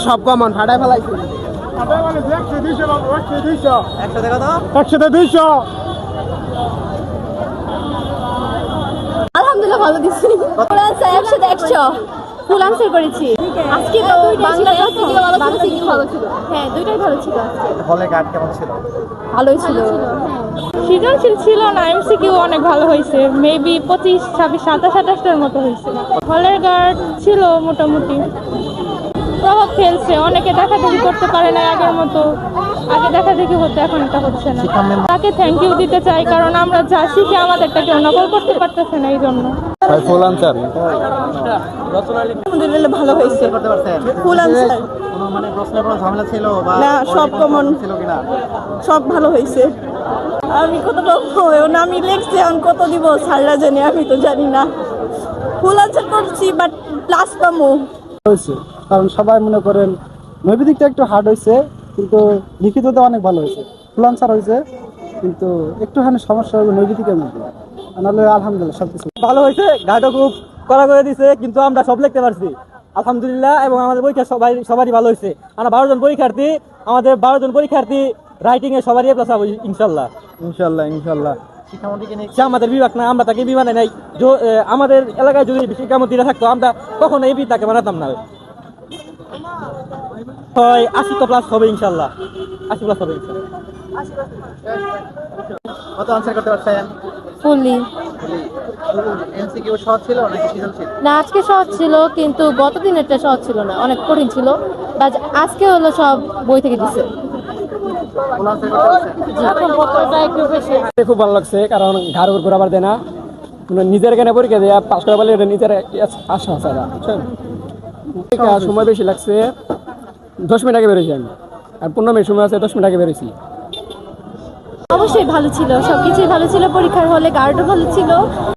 সব কমন ফাটাই ফেলাইছি। একসাথে 200। আলহামদুলিল্লাহ ভালো দিচ্ছি। একসাথে 100 ফুল আনসার করেছি। আজকে তো বাংলা ভালো ছিল। হ্যাঁ, দুইটাই ভালো ছিল। হলে গার্ড কেমন ছিল? ভালোই ছিল। সৃজনশীল ছিল না, এমসিকিউ অনেক ভালো হয়েছে। মেবি 25, 26, 27, 28টার মতো হয়েছে। হলের গার্ড ছিল মোটামুটি, প্রভাব ফেলছে। অনেকে দেখাদেখি করতে পারে না আগের মতো। আগে দেখাদেখি হতো, এখন এটা হচ্ছে না। তাকে থ্যাংক ইউ দিতে চাই, কারণ আমরা যা শিখে আমাদেরটা কেউ নকল করতে পারতেছে না, এই জন্য। ফুল আনসার আলহামদুলিল্লাহ ভালো হয়েছে। করতে পারছেন? ফুল আনসার কোনো মানে প্রশ্নের কোনো ঝামেলা ছিল বা না, সব কমন ছিল কিনা? সব ভালো হয়েছে। আমি কতটা আমি লিখছি, এখন কত দিব স্যাররা জানি, আমি তো জানি না। ফুল আনসার করছি বাট প্লাস পামো হয়েছে, কারণ সবাই মনে করেন নৈবেদিকটা একটু হার্ড হয়েছে, কিন্তু লিখিততে অনেক ভালো হয়েছে। ফুল আনসার হয়েছে, কিন্তু একটুখানি সমস্যা হবে নৈবেদিকের মধ্যে। নাহলে আলহামদুলিল্লাহ সবকিছু ভালো হয়েছে। গার্ডও খুব কড়া করে দিছে, কিন্তু আমরা সব লিখতে পারছি আলহামদুলিল্লাহ। এবং আমাদের পরীক্ষা সবারই ভালো হয়েছে। আমরা 12 জন পরীক্ষার্থী, আমাদের 12 জন পরীক্ষার্থী রাইটিং এ সবারই এ প্লাস হবে ইনশাল্লাহ। ইনশাল্লাহ শিক্ষামন্ত্রীকে নিয়ে সে আমাদের বিভাগ না, আমরা তাকে বিমানে নাই। আমাদের এলাকায় যদি শিক্ষামন্ত্রীরা থাকতো, আমরা কখনো এই তাকে বানাতাম না। হয় 80 তো প্লাস হবে ইনশাল্লাহ, 80 প্লাস হবে ইনশাল্লাহ। কত আনসার করতে পারছেন? ফুললি এমসিকিউ সহজ ছিল নাকি সৃজনশীল? না, আজকে সহজ ছিল, কিন্তু গত দিনেরটা সহজ ছিল না, অনেক কঠিন ছিল। বাট আজকে হলো সব বই থেকে দিছে। ফুল আনসার করতে পারছেন? খুব ভালো লাগছে, কারণ ঘর উপর ঘোরাবার দেয় না। নিজের এখানে পরীক্ষা দেয়া পাস করা বলে এটা নিজের আশা আছে। বুঝছেন, সময় বেশি লাগছে। 10 মিনিট আগে বেরোছি আমি, আর 15 মিনিট সময় আছে, 10 মিনিট আগে বেরোছি। অবশ্যই ভালো ছিল, সবকিছুই ভালো ছিল। পরীক্ষার হলে গার্ডও ভালো ছিল।